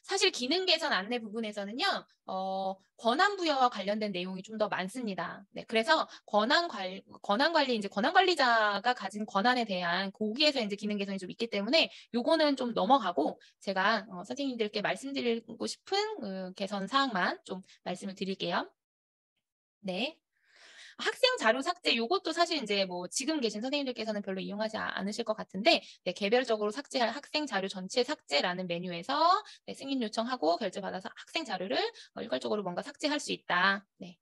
사실 기능 개선 안내 부분에서는요, 권한 부여와 관련된 내용이 좀 더 많습니다. 네, 그래서 권한 관리, 이제 권한 관리자가 가진 권한에 대한 거기에서 이제 기능 개선이 좀 있기 때문에 요거는 좀 넘어가고 제가 선생님들께 말씀드리고 싶은 개선 사항만 좀 말씀을 드릴게요. 네. 학생 자료 삭제 요것도 사실 이제 뭐 지금 계신 선생님들께서는 별로 이용하지 않으실 것 같은데 네, 개별적으로 삭제할 학생 자료 전체 삭제라는 메뉴에서 네, 승인 요청하고 결제받아서 학생 자료를 일괄적으로 뭔가 삭제할 수 있다. 네.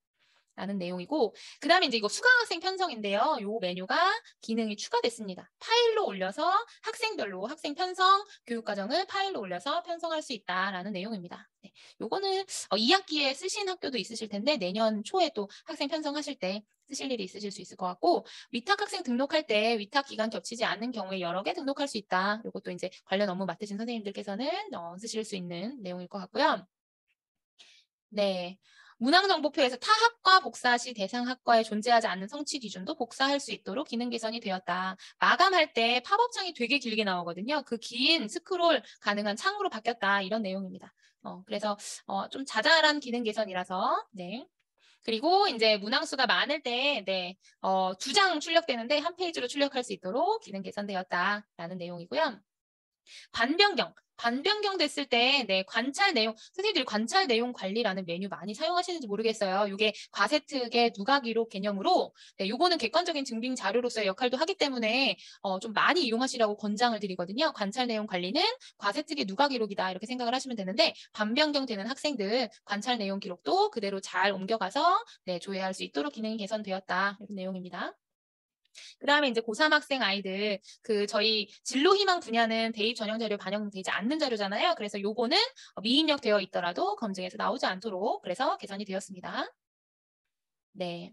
라는 내용이고 그다음에 이제 이거 수강학생 편성인데요. 요 메뉴가 기능이 추가됐습니다. 파일로 올려서 학생별로 학생 편성 교육과정을 파일로 올려서 편성할 수 있다라는 내용입니다. 네. 요거는 2학기에 쓰신 학교도 있으실 텐데 내년 초에 또 학생 편성하실 때 쓰실 일이 있으실 수 있을 것 같고 위탁 학생 등록할 때 위탁 기간 겹치지 않는 경우에 여러 개 등록할 수 있다. 요것도 이제 관련 업무 맡으신 선생님들께서는 쓰실 수 있는 내용일 것 같고요. 네. 문항정보표에서 타 학과 복사 시 대상 학과에 존재하지 않는 성취 기준도 복사할 수 있도록 기능 개선이 되었다. 마감할 때 팝업창이 되게 길게 나오거든요. 그 긴 스크롤 가능한 창으로 바뀌었다. 이런 내용입니다. 그래서 좀 자잘한 기능 개선이라서 네. 그리고 이제 문항수가 많을 때 네, 2장 출력되는데 한 페이지로 출력할 수 있도록 기능 개선되었다라는 내용이고요. 반변경 됐을 때, 네, 관찰 내용, 선생님들이 관찰 내용 관리라는 메뉴 많이 사용하시는지 모르겠어요. 이게 과세특의 누가 기록 개념으로, 네, 요거는 객관적인 증빙 자료로서의 역할도 하기 때문에, 좀 많이 이용하시라고 권장을 드리거든요. 관찰 내용 관리는 과세특의 누가 기록이다. 이렇게 생각을 하시면 되는데, 반변경 되는 학생들 관찰 내용 기록도 그대로 잘 옮겨가서, 네, 조회할 수 있도록 기능이 개선되었다. 이런 내용입니다. 그다음에 이제 고3 학생 아이들 저희 진로 희망 분야는 대입 전형 자료 반영되지 않는 자료잖아요. 그래서 요거는 미입력 되어 있더라도 검증에서 나오지 않도록 그래서 개선이 되었습니다. 네.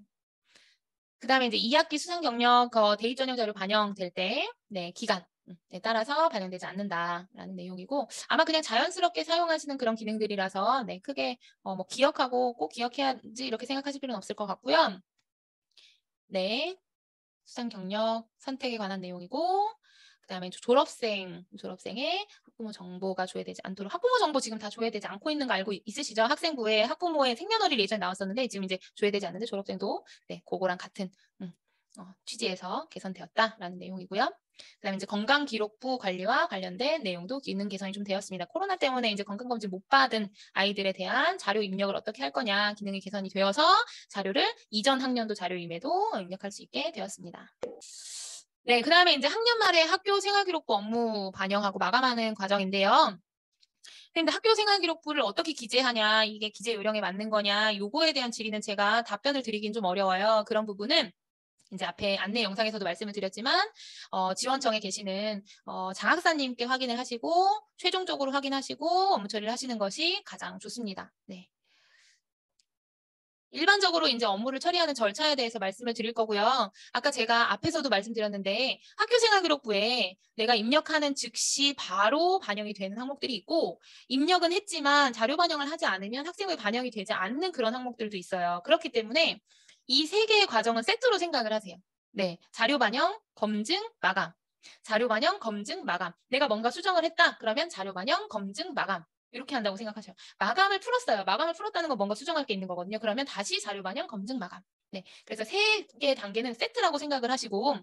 그다음에 이제 2학기 수상 경력 대입 전형 자료 반영될 때 네, 기간 에 따라서 반영되지 않는다라는 내용이고 아마 그냥 자연스럽게 사용하시는 그런 기능들이라서 네, 크게 뭐 기억하고 꼭 기억해야지 이렇게 생각하실 필요는 없을 것 같고요. 네. 수상 경력 선택에 관한 내용이고 그다음에 졸업생의 학부모 정보가 조회되지 않도록 학부모 정보 지금 다 조회되지 않고 있는 거 알고 있으시죠? 학생부에 학부모의 생년월일 예전에 나왔었는데 지금 이제 조회되지 않는데 졸업생도 네, 그거랑 같은 취지에서 개선되었다라는 내용이고요. 그다음에 이제 건강기록부 관리와 관련된 내용도 기능 개선이 좀 되었습니다. 코로나 때문에 이제 건강검진 못 받은 아이들에 대한 자료 입력을 어떻게 할 거냐 기능이 개선이 되어서 자료를 이전 학년도 자료임에도 입력할 수 있게 되었습니다. 네, 그다음에 이제 학년 말에 학교 생활기록부 업무 반영하고 마감하는 과정인데요. 근데 학교 생활기록부를 어떻게 기재하냐, 이게 기재 요령에 맞는 거냐, 요거에 대한 질의는 제가 답변을 드리긴 좀 어려워요. 그런 부분은 이제 앞에 안내 영상에서도 말씀을 드렸지만 지원청에 계시는 장학사님께 확인을 하시고 최종적으로 확인하시고 업무 처리를 하시는 것이 가장 좋습니다. 네. 일반적으로 이제 업무를 처리하는 절차에 대해서 말씀을 드릴 거고요. 아까 제가 앞에서도 말씀드렸는데 학교생활기록부에 내가 입력하는 즉시 바로 반영이 되는 항목들이 있고 입력은 했지만 자료 반영을 하지 않으면 학생부에 반영이 되지 않는 그런 항목들도 있어요. 그렇기 때문에 이 세 개의 과정은 세트로 생각을 하세요. 네, 자료 반영, 검증, 마감. 자료 반영, 검증, 마감. 내가 뭔가 수정을 했다. 그러면 자료 반영, 검증, 마감. 이렇게 한다고 생각하셔요. 마감을 풀었어요. 마감을 풀었다는 건 뭔가 수정할 게 있는 거거든요. 그러면 다시 자료 반영, 검증, 마감. 네, 그래서 세 개 단계는 세트라고 생각을 하시고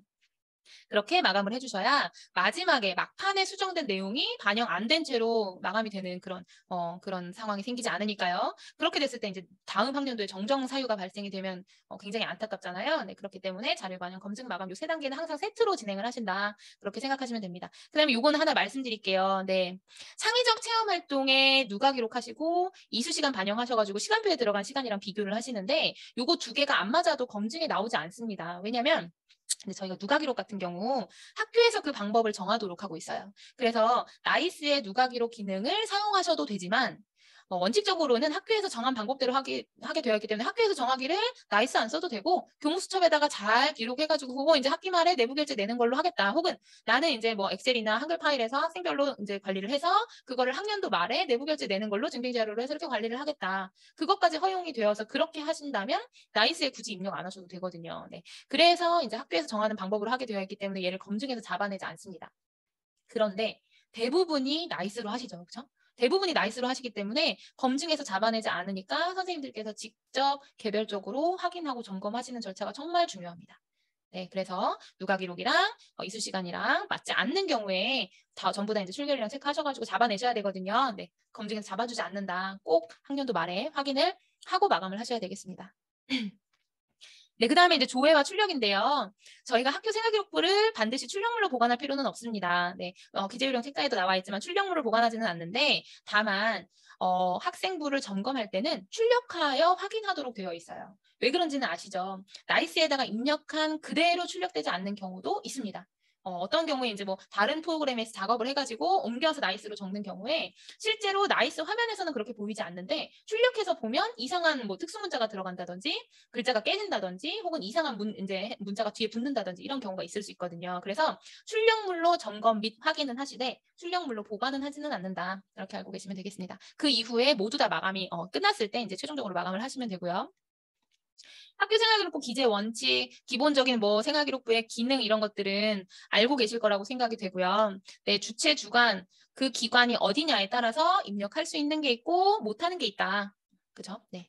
그렇게 마감을 해주셔야 마지막에 막판에 수정된 내용이 반영 안 된 채로 마감이 되는 그런 상황이 생기지 않으니까요. 그렇게 됐을 때 이제 다음 학년도에 정정 사유가 발생이 되면 굉장히 안타깝잖아요. 네, 그렇기 때문에 자료 반영, 검증, 마감 요 세 단계는 항상 세트로 진행을 하신다. 그렇게 생각하시면 됩니다. 그다음에 요거는 하나 말씀드릴게요. 네, 창의적 체험 활동에 누가 기록하시고 이수 시간 반영하셔가지고 시간표에 들어간 시간이랑 비교를 하시는데 요거 두 개가 안 맞아도 검증에 나오지 않습니다. 왜냐하면 근데 저희가 누가 기록 같은 경우 학교에서 그 방법을 정하도록 하고 있어요. 그래서 나이스의 누가 기록 기능을 사용하셔도 되지만 원칙적으로는 학교에서 정한 방법대로 하게 되어 있기 때문에 학교에서 정하기를 나이스 안 써도 되고 교무수첩에다가 잘 기록해가지고 그거 이제 학기 말에 내부 결제 내는 걸로 하겠다. 혹은 나는 이제 뭐 엑셀이나 한글 파일에서 학생별로 이제 관리를 해서 그거를 학년도 말에 내부 결제 내는 걸로 증빙 자료로 해서 이렇게 관리를 하겠다. 그것까지 허용이 되어서 그렇게 하신다면 나이스에 굳이 입력 안 하셔도 되거든요. 네. 그래서 이제 학교에서 정하는 방법으로 하게 되어 있기 때문에 얘를 검증해서 잡아내지 않습니다. 그런데 대부분이 나이스로 하시죠. 그렇죠? 대부분이 나이스로 하시기 때문에 검증해서 잡아내지 않으니까 선생님들께서 직접 개별적으로 확인하고 점검하시는 절차가 정말 중요합니다. 네, 그래서 누가 기록이랑 이수 시간이랑 맞지 않는 경우에 다 전부 다 이제 출결이랑 체크하셔가지고 잡아내셔야 되거든요. 네, 검증해서 잡아주지 않는다. 꼭 학년도 말에 확인을 하고 마감을 하셔야 되겠습니다. 네, 그 다음에 이제 조회와 출력인데요. 저희가 학교 생활기록부를 반드시 출력물로 보관할 필요는 없습니다. 네, 기재요령 책자에도 나와 있지만 출력물을 보관하지는 않는데 다만 학생부를 점검할 때는 출력하여 확인하도록 되어 있어요. 왜 그런지는 아시죠? 나이스에다가 입력한 그대로 출력되지 않는 경우도 있습니다. 어떤 경우에 이제 뭐 다른 프로그램에서 작업을 해가지고 옮겨서 나이스로 적는 경우에 실제로 나이스 화면에서는 그렇게 보이지 않는데 출력해서 보면 이상한 뭐 특수 문자가 들어간다든지 글자가 깨진다든지 혹은 이상한 이제 문자가 뒤에 붙는다든지 이런 경우가 있을 수 있거든요. 그래서 출력물로 점검 및 확인은 하시되 출력물로 보관은 하지는 않는다. 이렇게 알고 계시면 되겠습니다. 그 이후에 모두 다 마감이 끝났을 때 이제 최종적으로 마감을 하시면 되고요. 학교 생활기록부 기재 원칙, 기본적인 뭐 생활기록부의 기능 이런 것들은 알고 계실 거라고 생각이 되고요. 네, 주체, 주관, 그 기관이 어디냐에 따라서 입력할 수 있는 게 있고 못하는 게 있다. 그죠? 네.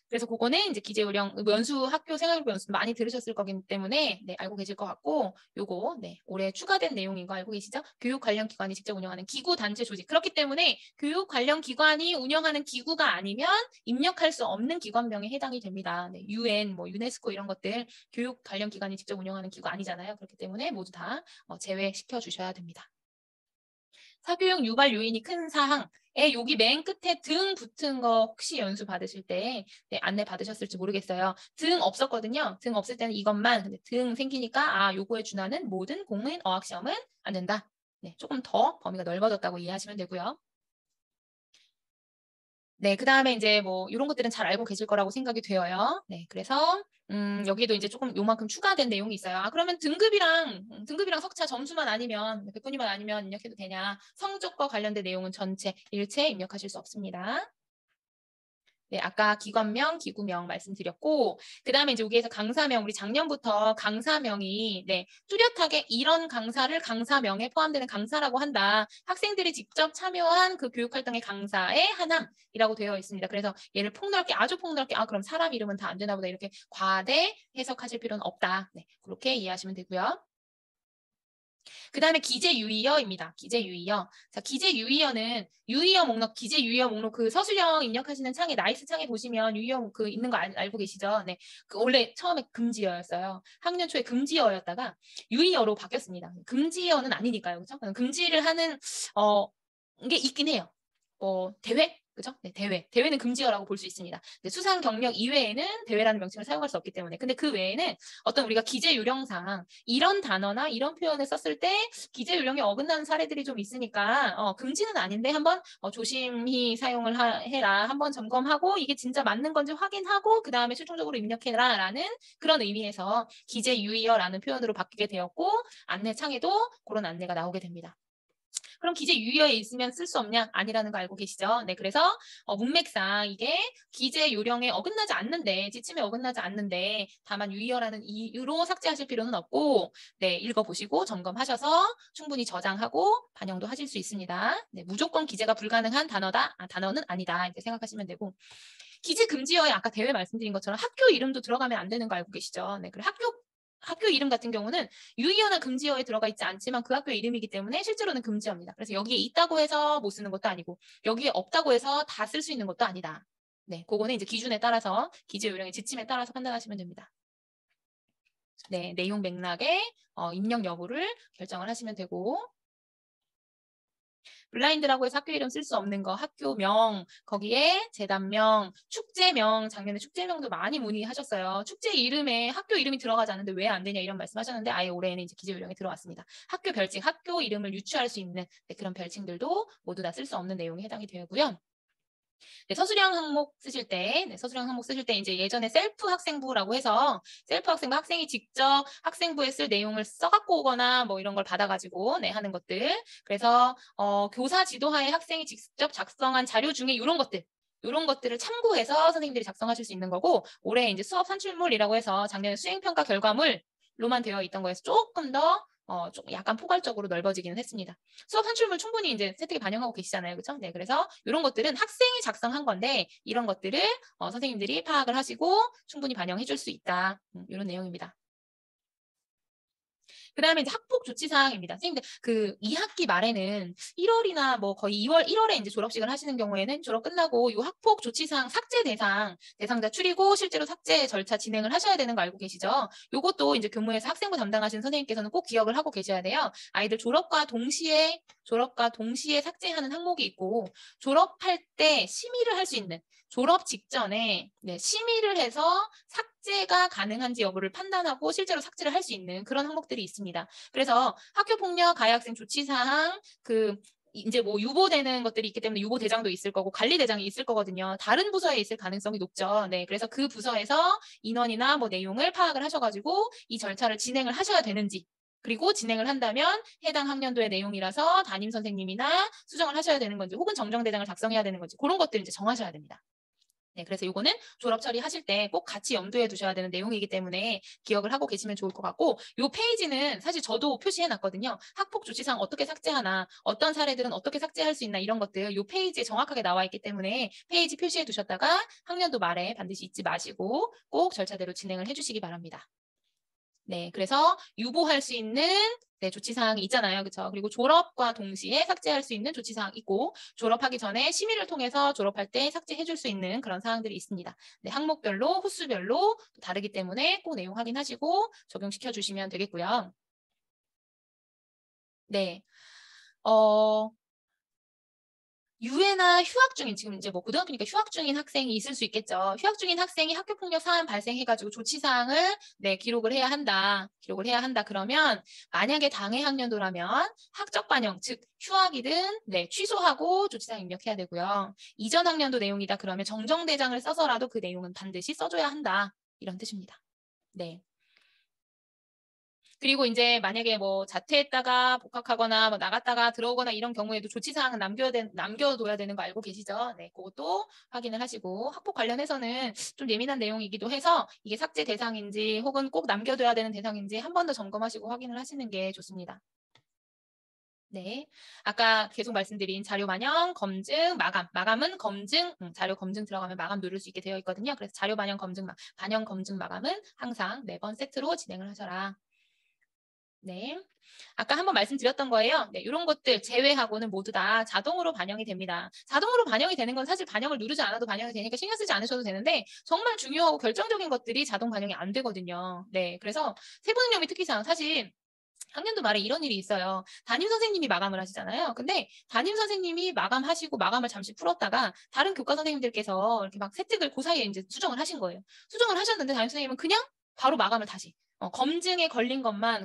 그래서 그거는 이제 기재요령 연수 학교 생활기록 연수 많이 들으셨을 거기 때문에 네, 알고 계실 것 같고 요거 네, 올해 추가된 내용인 거 알고 계시죠? 교육 관련 기관이 직접 운영하는 기구 단체 조직. 그렇기 때문에 교육 관련 기관이 운영하는 기구가 아니면 입력할 수 없는 기관명에 해당이 됩니다. 네, UN, 뭐 유네스코 이런 것들 교육 관련 기관이 직접 운영하는 기구 아니잖아요. 그렇기 때문에 모두 다 제외시켜 주셔야 됩니다. 사교육 유발 요인이 큰 사항. 여기 맨 끝에 등 붙은 거 혹시 연수 받으실 때 네, 안내 받으셨을지 모르겠어요. 등 없었거든요. 등 없을 때는 이것만. 근데 등 생기니까 요거에 준하는 모든 공무원 어학시험은 안 된다. 네, 조금 더 범위가 넓어졌다고 이해하시면 되고요. 네, 그 다음에 이제 뭐 이런 것들은 잘 알고 계실 거라고 생각이 되어요. 네, 그래서 여기도 이제 조금 요만큼 추가된 내용이 있어요. 그러면 등급이랑 석차 점수만 아니면 백분위만 아니면 입력해도 되냐? 성적과 관련된 내용은 전체 일체 입력하실 수 없습니다. 네, 아까 기관명, 기구명 말씀드렸고 그 다음에 이제 여기에서 강사명, 우리 작년부터 강사명이 네, 뚜렷하게 이런 강사를 강사명에 포함되는 강사라고 한다. 학생들이 직접 참여한 그 교육활동의 강사의 하나이라고 되어 있습니다. 그래서 얘를 폭넓게, 아주 폭넓게 그럼 사람 이름은 다 안 되나 보다 이렇게 과대 해석하실 필요는 없다. 네, 그렇게 이해하시면 되고요. 그 다음에 기재유의어입니다. 기재유의어. 자, 기재유의어는 유의어 목록, 기재유의어 목록 그 서술형 입력하시는 창에 나이스 창에 보시면 유의어 그 있는 거 알고 계시죠? 네. 그 원래 처음에 금지어였어요. 학년 초에 금지어였다가 유의어로 바뀌었습니다. 금지어는 아니니까요. 그렇죠? 금지를 하는 게 있긴 해요. 대회? 그죠? 네, 대회. 대회는 금지어라고 볼 수 있습니다. 수상 경력 이외에는 대회라는 명칭을 사용할 수 없기 때문에. 근데 그 외에는 어떤 우리가 기재 요령상 이런 단어나 이런 표현을 썼을 때 기재 요령에 어긋나는 사례들이 좀 있으니까 금지는 아닌데 한번 조심히 사용을 해라. 한번 점검하고 이게 진짜 맞는 건지 확인하고 그 다음에 최종적으로 입력해라 라는 그런 의미에서 기재 유의어라는 표현으로 바뀌게 되었고 안내창에도 그런 안내가 나오게 됩니다. 그럼 기재 유의어에 있으면 쓸 수 없냐? 아니라는 거 알고 계시죠? 네, 그래서 문맥상 이게 기재 요령에 어긋나지 않는데, 지침에 어긋나지 않는데 다만 유의어라는 이유로 삭제하실 필요는 없고 네, 읽어보시고 점검하셔서 충분히 저장하고 반영도 하실 수 있습니다. 네, 무조건 기재가 불가능한 단어다? 단어는 아니다. 이렇게 생각하시면 되고 기재 금지어에 아까 대회 말씀드린 것처럼 학교 이름도 들어가면 안 되는 거 알고 계시죠? 네, 그리고 학교 이름 같은 경우는 유의어나 금지어에 들어가 있지 않지만 그 학교 이름이기 때문에 실제로는 금지어입니다. 그래서 여기에 있다고 해서 못 쓰는 것도 아니고 여기에 없다고 해서 다 쓸 수 있는 것도 아니다. 네, 그거는 이제 기준에 따라서 기재 요령의 지침에 따라서 판단하시면 됩니다. 네, 내용 맥락에 입력 여부를 결정을 하시면 되고 블라인드라고 해서 학교 이름 쓸 수 없는 거 학교명 거기에 재단명 축제명 작년에 축제명도 많이 문의하셨어요. 축제 이름에 학교 이름이 들어가지 않는데 왜 안 되냐 이런 말씀하셨는데 아예 올해는 이제 기재 요령에 들어왔습니다. 학교 별칭 학교 이름을 유추할 수 있는 그런 별칭들도 모두 다 쓸 수 없는 내용에 해당이 되고요. 네, 서술형 항목 쓰실 때, 서술형 항목 쓰실 때 이제 예전에 셀프 학생부라고 해서 셀프 학생부 학생이 직접 학생부에 쓸 내용을 써갖고 오거나 뭐 이런 걸 받아가지고 하는 것들. 그래서 교사 지도하에 학생이 직접 작성한 자료 중에 이런 것들. 이런 것들을 참고해서 선생님들이 작성하실 수 있는 거고 올해 이제 수업 산출물이라고 해서 작년에 수행평가 결과물로만 되어 있던 거에서 조금 더 좀 약간 포괄적으로 넓어지기는 했습니다. 수업 산출물 충분히 이제 세특에 반영하고 계시잖아요. 그렇죠? 네, 그래서 이런 것들은 학생이 작성한 건데 이런 것들을 선생님들이 파악을 하시고 충분히 반영해 줄 수 있다. 이런 내용입니다. 그 다음에 이제 학폭 조치 사항입니다. 선생님들 그 2학기 말에는 1월이나 뭐 거의 2월, 1월에 이제 졸업식을 하시는 경우에는 졸업 끝나고 이 학폭 조치 사항 삭제 대상자 추리고 실제로 삭제 절차 진행을 하셔야 되는 거 알고 계시죠? 요것도 이제 교무에서 학생부 담당하시는 선생님께서는 꼭 기억을 하고 계셔야 돼요. 아이들 졸업과 동시에 삭제하는 항목이 있고 졸업할 때 심의를 할 수 있는 졸업 직전에 심의를 해서 삭제가 가능한지 여부를 판단하고 실제로 삭제를 할 수 있는 그런 항목들이 있습니다. 그래서 학교폭력 가해학생 조치사항 이제 뭐 유보되는 것들이 있기 때문에 유보대장도 있을 거고 관리대장이 있을 거거든요. 다른 부서에 있을 가능성이 높죠. 네, 그래서 그 부서에서 인원이나 뭐 내용을 파악을 하셔가지고 이 절차를 진행을 하셔야 되는지 그리고 진행을 한다면 해당 학년도의 내용이라서 담임 선생님이나 수정을 하셔야 되는 건지 혹은 정정대장을 작성해야 되는 건지 그런 것들 이제 정하셔야 됩니다. 네, 그래서 이거는 졸업 처리하실 때 꼭 같이 염두에 두셔야 되는 내용이기 때문에 기억을 하고 계시면 좋을 것 같고 이 페이지는 사실 저도 표시해 놨거든요. 학폭 조치상 어떻게 삭제하나 어떤 사례들은 어떻게 삭제할 수 있나 이런 것들 이 페이지에 정확하게 나와 있기 때문에 페이지 표시해 두셨다가 학년도 말에 반드시 잊지 마시고 꼭 절차대로 진행을 해주시기 바랍니다. 네, 그래서 유보할 수 있는 조치사항이 있잖아요. 그렇죠? 그리고 졸업과 동시에 삭제할 수 있는 조치사항 있고 졸업하기 전에 심의를 통해서 졸업할 때 삭제해 줄 수 있는 그런 사항들이 있습니다. 네, 항목별로 호수별로 다르기 때문에 꼭 내용 확인하시고 적용시켜 주시면 되겠고요. 네. 유해나 휴학 중인 지금 이제 뭐 고등학교니까 휴학 중인 학생이 있을 수 있겠죠. 휴학 중인 학생이 학교폭력 사안 발생해가지고 조치 사항을 기록을 해야 한다. 그러면 만약에 당해 학년도라면 학적 반영 즉 휴학이든 취소하고 조치 사항 입력해야 되고요. 이전 학년도 내용이다 그러면 정정대장을 써서라도 그 내용은 반드시 써줘야 한다. 이런 뜻입니다. 네. 그리고 이제 만약에 뭐 자퇴했다가 복학하거나 뭐 나갔다가 들어오거나 이런 경우에도 조치사항은 남겨둬야 되는 거 알고 계시죠? 네, 그것도 확인을 하시고 학폭 관련해서는 좀 예민한 내용이기도 해서 이게 삭제 대상인지 혹은 꼭 남겨둬야 되는 대상인지 한 번 더 점검하시고 확인을 하시는 게 좋습니다. 네, 아까 계속 말씀드린 자료 반영, 검증, 마감은 검증, 자료 검증 들어가면 마감 누를 수 있게 되어 있거든요. 그래서 자료 반영, 검증, 반영, 검증, 마감은 항상 4번 세트로 진행을 하셔라. 네. 아까 한번 말씀드렸던 거예요. 네, 이런 것들 제외하고는 모두 다 자동으로 반영이 됩니다. 자동으로 반영이 되는 건 사실 반영을 누르지 않아도 반영이 되니까 신경 쓰지 않으셔도 되는데 정말 중요하고 결정적인 것들이 자동 반영이 안 되거든요. 네, 그래서 세부능력의 특기사항 사실 학년도 말에 이런 일이 있어요. 담임 선생님이 마감을 하시잖아요. 근데 담임 선생님이 마감하시고 마감을 잠시 풀었다가 다른 교과 선생님들께서 이렇게 막 세특을 그 사이에 이제 수정을 하신 거예요. 수정을 하셨는데 담임 선생님은 그냥 바로 마감을 다시 검증에 걸린 것만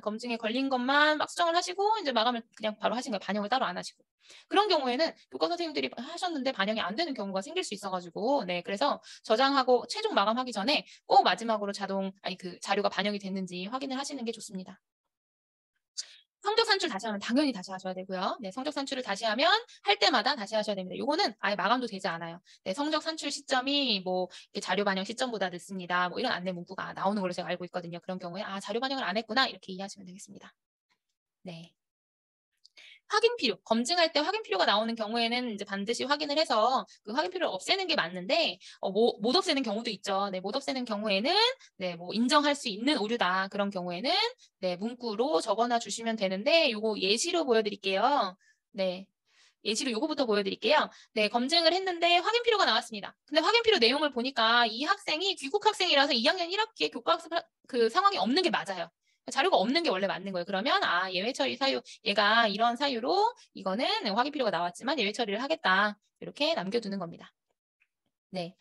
막 수정을 하시고 이제 마감을 그냥 바로 하신 거예요. 반영을 따로 안 하시고. 그런 경우에는 교과 선생님들이 하셨는데 반영이 안 되는 경우가 생길 수 있어가지고 네, 그래서 저장하고 최종 마감하기 전에 꼭 마지막으로 그 자료가 반영이 됐는지 확인을 하시는 게 좋습니다. 성적 산출 다시 하면 당연히 다시 하셔야 되고요. 네, 성적 산출을 다시 하면 할 때마다 다시 하셔야 됩니다. 요거는 아예 마감도 되지 않아요. 네, 성적 산출 시점이 뭐 자료 반영 시점보다 늦습니다. 뭐 이런 안내 문구가 나오는 걸로 제가 알고 있거든요. 그런 경우에 자료 반영을 안 했구나 이렇게 이해하시면 되겠습니다. 네. 확인 필요, 검증할 때 확인 필요가 나오는 경우에는 이제 반드시 확인을 해서 그 확인 필요를 없애는 게 맞는데 못 없애는 경우도 있죠. 네, 못 없애는 경우에는 뭐 인정할 수 있는 오류다. 그런 경우에는 문구로 적어놔 주시면 되는데 요거 예시로 보여드릴게요. 네. 예시로 요거부터 보여드릴게요. 네, 검증을 했는데 확인 필요가 나왔습니다. 근데 확인 필요 내용을 보니까 이 학생이 귀국 학생이라서 2학년 1학기에 교과학습 그 상황이 없는 게 맞아요. 자료가 없는 게 원래 맞는 거예요. 그러면 예외 처리 사유 얘가 이런 사유로 이거는 확인 필요가 나왔지만 예외 처리를 하겠다. 이렇게 남겨두는 겁니다. 네.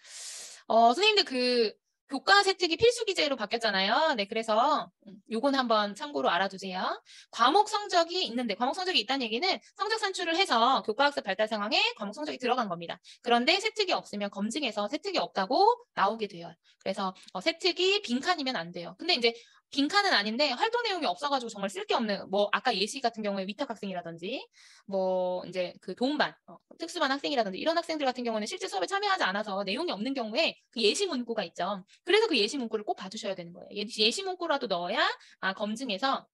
선생님들 그 교과 세특이 필수 기재로 바뀌었잖아요. 네, 그래서 요건 한번 참고로 알아두세요. 과목 성적이 있는데 과목 성적이 있다는 얘기는 성적 산출을 해서 교과학습 발달 상황에 과목 성적이 들어간 겁니다. 그런데 세특이 없으면 검증해서 세특이 없다고 나오게 돼요. 그래서 세특이 빈칸이면 안 돼요. 근데 이제 빈칸은 아닌데 활동 내용이 없어가지고 정말 쓸 게 없는 뭐 아까 예시 같은 경우에 위탁 학생이라든지 뭐 이제 그 도움반 특수반 학생이라든지 이런 학생들 같은 경우는 실제 수업에 참여하지 않아서 내용이 없는 경우에 그 예시 문구가 있죠. 그래서 그 예시 문구를 꼭 봐주셔야 되는 거예요. 예시 문구라도 넣어야 검증해서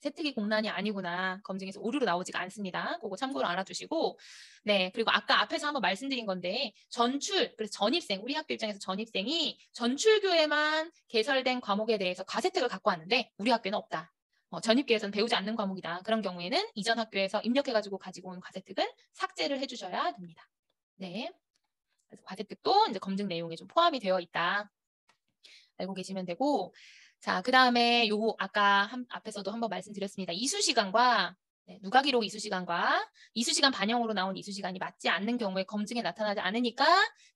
세특이 공란이 아니구나. 검증에서 오류로 나오지가 않습니다. 그거 참고로 알아두시고. 네. 그리고 아까 앞에서 한번 말씀드린 건데 그래서 전입생, 우리 학교 입장에서 전입생이 전출교에만 개설된 과목에 대해서 과세특을 갖고 왔는데 우리 학교는 없다. 전입교에서는 배우지 않는 과목이다. 그런 경우에는 이전 학교에서 입력해가지고 가지고 온 과세특은 삭제를 해주셔야 됩니다. 네. 그래서 과세특도 이제 검증 내용에 좀 포함이 되어 있다. 알고 계시면 되고. 자, 그 다음에 요거 아까 앞에서도 한번 말씀드렸습니다. 이수시간과 누가 기록 이수시간과 이수시간 반영으로 나온 이수시간이 맞지 않는 경우에 검증에 나타나지 않으니까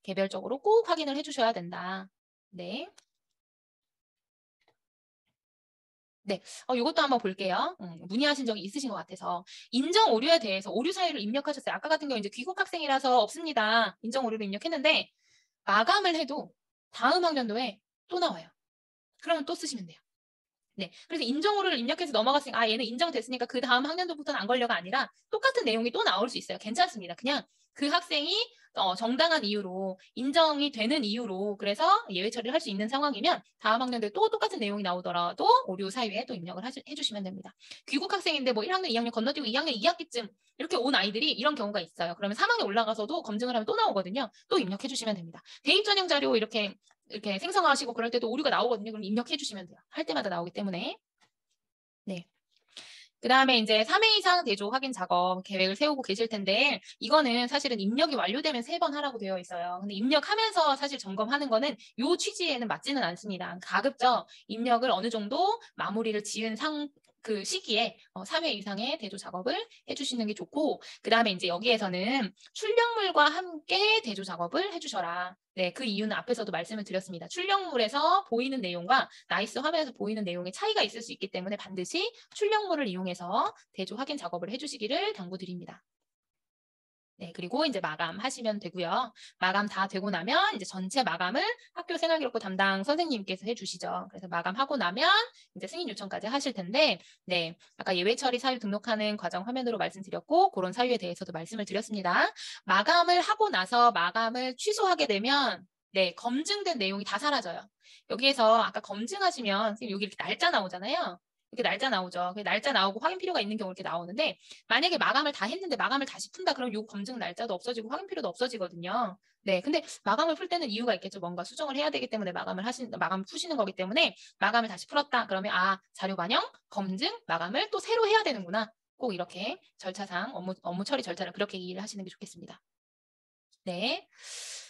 개별적으로 꼭 확인을 해주셔야 된다. 네. 네, 이것도 한번 볼게요. 문의하신 적이 있으신 것 같아서. 인정 오류에 대해서 오류 사유를 입력하셨어요. 아까 같은 경우 이제 귀국 학생이라서 없습니다. 인정 오류를 입력했는데 마감을 해도 다음 학년도에 또 나와요. 그러면 또 쓰시면 돼요. 네, 그래서 인정오류를 입력해서 넘어갔으니까 얘는 인정됐으니까 그 다음 학년도부터는 안 걸려가 아니라 똑같은 내용이 또 나올 수 있어요. 괜찮습니다. 그냥 그 학생이 정당한 이유로 인정이 되는 이유로 그래서 예외 처리를 할 수 있는 상황이면 다음 학년도에 또 똑같은 내용이 나오더라도 오류 사유에 또 입력을 해주시면 됩니다. 귀국 학생인데 뭐 1학년, 2학년 건너뛰고 2학년 2학기쯤 이렇게 온 아이들이 이런 경우가 있어요. 그러면 3학년 올라가서도 검증을 하면 또 나오거든요. 또 입력해 주시면 됩니다. 대입 전형 자료 이렇게 생성하시고 그럴 때도 오류가 나오거든요. 그럼 입력해 주시면 돼요. 할 때마다 나오기 때문에. 네. 그 다음에 이제 3회 이상 대조 확인 작업 계획을 세우고 계실 텐데 이거는 사실은 입력이 완료되면 3번 하라고 되어 있어요. 근데 입력하면서 사실 점검하는 거는 요 취지에는 맞지는 않습니다. 가급적 입력을 어느 정도 마무리를 지은 그 시기에 3회 이상의 대조 작업을 해주시는 게 좋고 그 다음에 이제 여기에서는 출력물과 함께 대조 작업을 해주셔라. 네, 그 이유는 앞에서도 말씀을 드렸습니다. 출력물에서 보이는 내용과 나이스 화면에서 보이는 내용의 차이가 있을 수 있기 때문에 반드시 출력물을 이용해서 대조 확인 작업을 해주시기를 당부드립니다. 네, 그리고 이제 마감하시면 되고요. 마감 다 되고 나면 이제 전체 마감을 학교 생활기록부 담당 선생님께서 해주시죠. 그래서 마감하고 나면 이제 승인 요청까지 하실 텐데, 네, 아까 예외 처리 사유 등록하는 과정 화면으로 말씀드렸고 그런 사유에 대해서도 말씀을 드렸습니다. 마감을 하고 나서 마감을 취소하게 되면, 네, 검증된 내용이 다 사라져요. 여기에서 아까 검증하시면 선생님 여기 이렇게 날짜 나오잖아요. 이렇게 날짜 나오죠. 날짜 나오고 확인 필요가 있는 경우 이렇게 나오는데 만약에 마감을 다 했는데 마감을 다시 푼다 그럼 요 검증 날짜도 없어지고 확인 필요도 없어지거든요. 네, 근데 마감을 풀 때는 이유가 있겠죠. 뭔가 수정을 해야 되기 때문에 마감을 푸시는 거기 때문에 마감을 다시 풀었다. 그러면 자료 반영, 검증, 마감을 또 새로 해야 되는구나. 꼭 이렇게 절차상 업무 처리 절차를 그렇게 이해를 하시는 게 좋겠습니다. 네.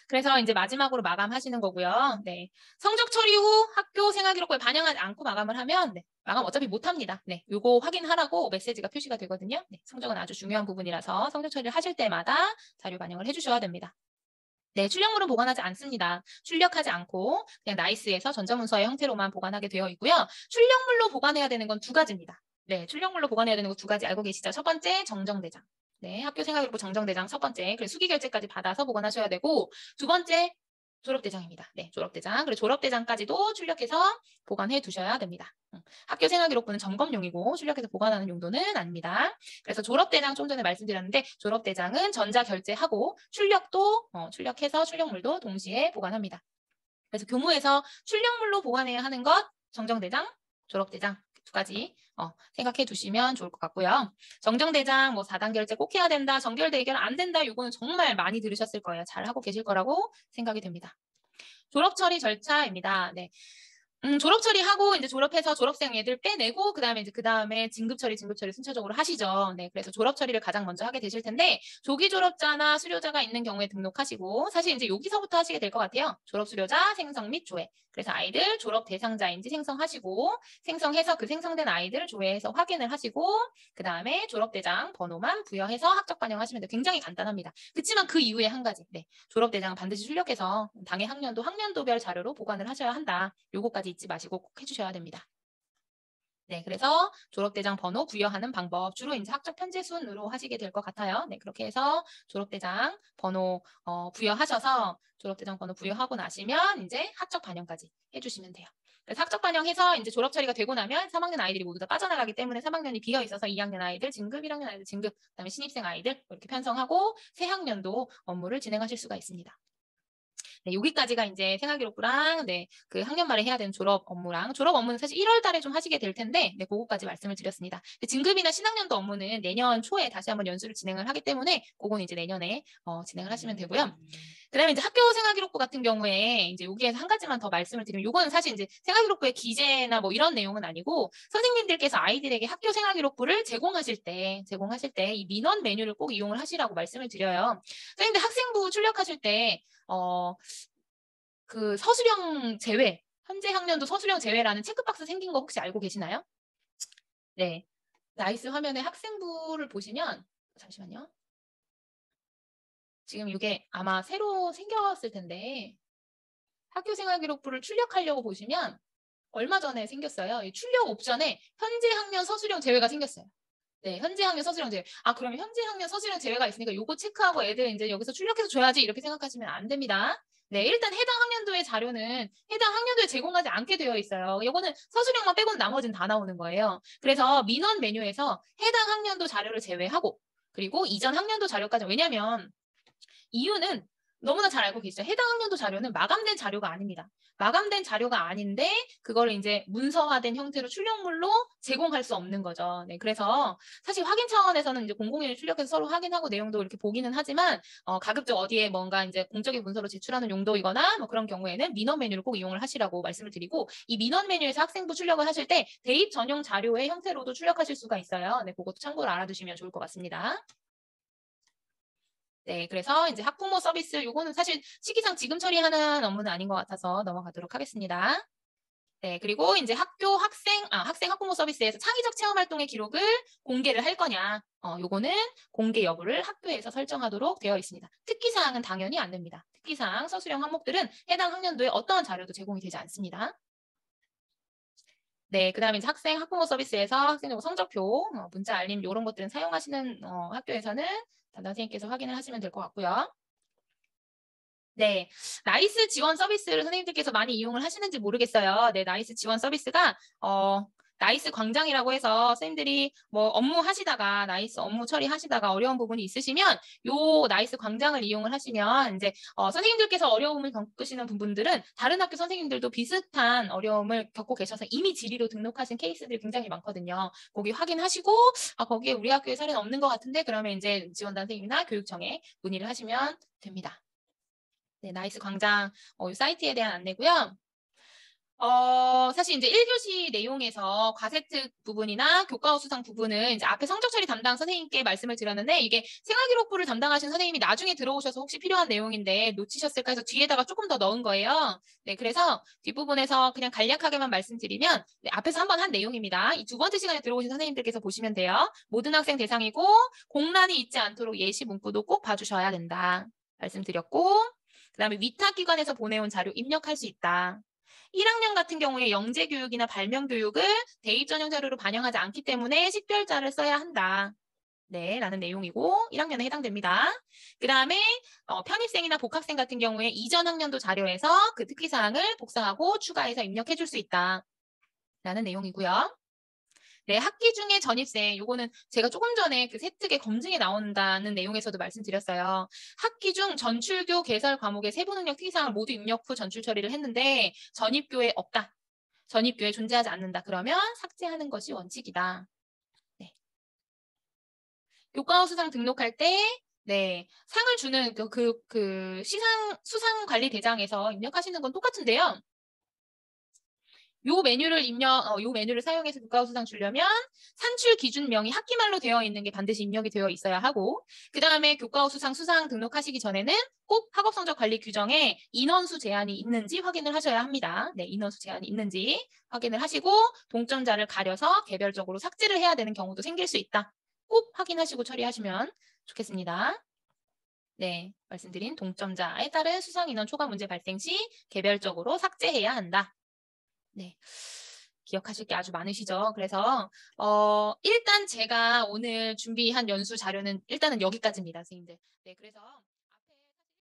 그래서 이제 마지막으로 마감하시는 거고요. 네. 성적 처리 후 학교 생활기록부에 반영하지 않고 마감을 하면 마감 어차피 못합니다. 네. 요거 확인하라고 메시지가 표시가 되거든요. 네. 성적은 아주 중요한 부분이라서 성적 처리를 하실 때마다 자료 반영을 해주셔야 됩니다. 네, 출력물은 보관하지 않습니다. 출력하지 않고 그냥 나이스에서 전자문서의 형태로만 보관하게 되어 있고요. 출력물로 보관해야 되는 건 2가지입니다. 네, 출력물로 보관해야 되는 거 2가지 알고 계시죠? 첫 번째, 정정대장. 네, 학교 생활기록부 정정대장 첫 번째. 그래서 수기결제까지 받아서 보관하셔야 되고 두 번째, 졸업대장입니다. 네, 졸업대장. 그리고 졸업대장까지도 출력해서 보관해 두셔야 됩니다. 학교 생활기록부는 점검용이고 출력해서 보관하는 용도는 아닙니다. 그래서 졸업대장 좀 전에 말씀드렸는데 졸업대장은 전자결제하고 출력도 출력해서 출력물도 동시에 보관합니다. 그래서 교무에서 출력물로 보관해야 하는 것 정정대장, 졸업대장 2가지 생각해 두시면 좋을 것 같고요. 정정대장 4단 결제 꼭 해야 된다, 정결대결 안 된다 이거는 정말 많이 들으셨을 거예요. 잘 하고 계실 거라고 생각이 됩니다. 졸업 처리 절차입니다. 네. 졸업 처리하고 이제 졸업해서 졸업생 애들 빼내고 그다음에 진급 처리 순차적으로 하시죠. 네, 그래서 졸업 처리를 가장 먼저 하게 되실 텐데 조기 졸업자나 수료자가 있는 경우에 등록하시고 사실 이제 여기서부터 하시게 될 것 같아요. 졸업 수료자 생성 및 조회. 그래서 아이들 졸업 대상자인지 생성하시고 생성해서 그 생성된 아이들 조회해서 확인을 하시고 그다음에 졸업대장 번호만 부여해서 학적 반영하시면 돼요. 굉장히 간단합니다. 그렇지만 그 이후에 한 가지. 네, 졸업대장은 반드시 출력해서 당해 학년도별 자료로 보관을 하셔야 한다. 요거까지 잊지 마시고 꼭 해주셔야 됩니다. 네, 그래서 졸업대장 번호 부여하는 방법 주로 이제 학적 편제순으로 하시게 될 것 같아요. 네, 그렇게 해서 졸업대장 번호 부여하셔서 졸업대장 번호 부여하고 나시면 이제 학적 반영까지 해주시면 돼요. 그래서 학적 반영해서 이제 졸업 처리가 되고 나면 3학년 아이들이 모두 다 빠져나가기 때문에 3학년이 비어 있어서 2학년 아이들 진급, 1학년 아이들 진급, 그다음에 신입생 아이들 이렇게 편성하고 새 학년도 업무를 진행하실 수가 있습니다. 네, 여기까지가 이제 생활기록부랑 네, 그 학년 말에 해야 되는 졸업 업무랑 졸업 업무는 사실 1월 달에 좀 하시게 될 텐데 네, 그거까지 말씀을 드렸습니다. 진급이나 신학년도 업무는 내년 초에 다시 한번 연수를 진행을 하기 때문에 그거는 이제 내년에 진행을 하시면 되고요. 그다음에 이제 학교 생활기록부 같은 경우에 이제 여기에서 한 가지만 더 말씀을 드리면 요거는 사실 이제 생활기록부의 기재나 뭐 이런 내용은 아니고 선생님들께서 아이들에게 학교 생활기록부를 제공하실 때 이 민원 메뉴를 꼭 이용을 하시라고 말씀을 드려요. 선생님들 학생부 출력하실 때 그 서술형 제외, 현재 학년도 서술형 제외라는 체크박스 생긴 거 혹시 알고 계시나요? 네. 나이스 화면에 학생부를 보시면 잠시만요. 지금 이게 아마 새로 생겼을 텐데 학교생활기록부를 출력하려고 보시면 얼마 전에 생겼어요. 이 출력 옵션에 현재 학년 서술형 제외가 생겼어요. 네, 현재 학년 서술형 제외. 아, 그러면 현재 학년 서술형 제외가 있으니까 요거 체크하고 애들 이제 여기서 출력해서 줘야지 이렇게 생각하시면 안 됩니다. 네, 일단 해당 학년도의 자료는 해당 학년도에 제공하지 않게 되어 있어요. 요거는 서술형만 빼고는 나머지는 다 나오는 거예요. 그래서 민원 메뉴에서 해당 학년도 자료를 제외하고 그리고 이전 학년도 자료까지 왜냐면 이유는 너무나 잘 알고 계시죠. 해당 학년도 자료는 마감된 자료가 아닙니다. 마감된 자료가 아닌데 그걸 이제 문서화된 형태로 출력물로 제공할 수 없는 거죠. 네, 그래서 사실 확인 차원에서는 이제 공공연히 출력해서 서로 확인하고 내용도 이렇게 보기는 하지만 가급적 어디에 뭔가 이제 공적인 문서로 제출하는 용도이거나 뭐 그런 경우에는 민원 메뉴를 꼭 이용을 하시라고 말씀을 드리고 이 민원 메뉴에서 학생부 출력을 하실 때 대입 전용 자료의 형태로도 출력하실 수가 있어요. 네, 그것도 참고로 알아두시면 좋을 것 같습니다. 네, 그래서 이제 학부모 서비스 요거는 사실 시기상 지금 처리하는 업무는 아닌 것 같아서 넘어가도록 하겠습니다. 네, 그리고 이제 학생 학부모 서비스에서 창의적 체험 활동의 기록을 공개를 할 거냐, 요거는 공개 여부를 학교에서 설정하도록 되어 있습니다. 특기사항은 당연히 안 됩니다. 특기사항, 서술형 항목들은 해당 학년도에 어떠한 자료도 제공이 되지 않습니다. 네, 그 다음에 이제 학부모 서비스에서 학생용 성적표, 문자 알림 이런 것들은 사용하시는 학교에서는 담당 선생님께서 확인을 하시면 될 것 같고요. 네, 나이스 지원 서비스를 선생님들께서 많이 이용을 하시는지 모르겠어요. 네, 나이스 지원 서비스가 나이스 광장이라고 해서 선생님들이 뭐 업무 하시다가 나이스 업무 처리하시다가 어려운 부분이 있으시면 요 나이스 광장을 이용을 하시면 이제 선생님들께서 어려움을 겪으시는 부분들은 다른 학교 선생님들도 비슷한 어려움을 겪고 계셔서 이미 질의로 등록하신 케이스들이 굉장히 많거든요. 거기 확인하시고 거기에 우리 학교에 사례는 없는 것 같은데 그러면 이제 지원단 선생님이나 교육청에 문의를 하시면 됩니다. 네, 나이스 광장 사이트에 대한 안내고요. 사실 이제 1교시 내용에서 과세특 부분이나 교과후 수상 부분은 이제 앞에 성적 처리 담당 선생님께 말씀을 드렸는데 이게 생활기록부를 담당하신 선생님이 나중에 들어오셔서 혹시 필요한 내용인데 놓치셨을까 해서 뒤에다가 조금 더 넣은 거예요. 네, 그래서 뒷부분에서 그냥 간략하게만 말씀드리면 네, 앞에서 한번 한 내용입니다. 이 두 번째 시간에 들어오신 선생님들께서 보시면 돼요. 모든 학생 대상이고 공란이 있지 않도록 예시 문구도 꼭 봐주셔야 된다. 말씀드렸고 그다음에 위탁기관에서 보내온 자료 입력할 수 있다. 1학년 같은 경우에 영재교육이나 발명교육을 대입 전형 자료로 반영하지 않기 때문에 식별자를 써야 한다. 네, 라는 내용이고 1학년에 해당됩니다. 그 다음에 편입생이나 복학생 같은 경우에 이전 학년도 자료에서 그 특기사항을 복사하고 추가해서 입력해 줄 수 있다. 라는 내용이고요. 네, 학기 중에 전입생, 요거는 제가 조금 전에 그 세특의 검증에 나온다는 내용에서도 말씀드렸어요. 학기 중 전출교 개설 과목의 세부 능력 특이사항을 모두 입력 후 전출 처리를 했는데 전입교에 없다. 전입교에 존재하지 않는다. 그러면 삭제하는 것이 원칙이다. 네. 교과후 수상 등록할 때 네, 상을 주는 수상관리대장에서 입력하시는 건 똑같은데요. 요 메뉴를 사용해서 교과후 수상 주려면 산출 기준명이 학기말로 되어 있는 게 반드시 입력이 되어 있어야 하고 그 다음에 교과후 수상 등록하시기 전에는 꼭 학업성적 관리 규정에 인원수 제한이 있는지 확인을 하셔야 합니다. 네, 인원수 제한이 있는지 확인을 하시고 동점자를 가려서 개별적으로 삭제를 해야 되는 경우도 생길 수 있다. 꼭 확인하시고 처리하시면 좋겠습니다. 네, 말씀드린 동점자에 따른 수상 인원 초과 문제 발생 시 개별적으로 삭제해야 한다. 네. 기억하실 게 아주 많으시죠? 그래서 일단 제가 오늘 준비한 연수 자료는 일단은 여기까지입니다, 선생님들. 네, 그래서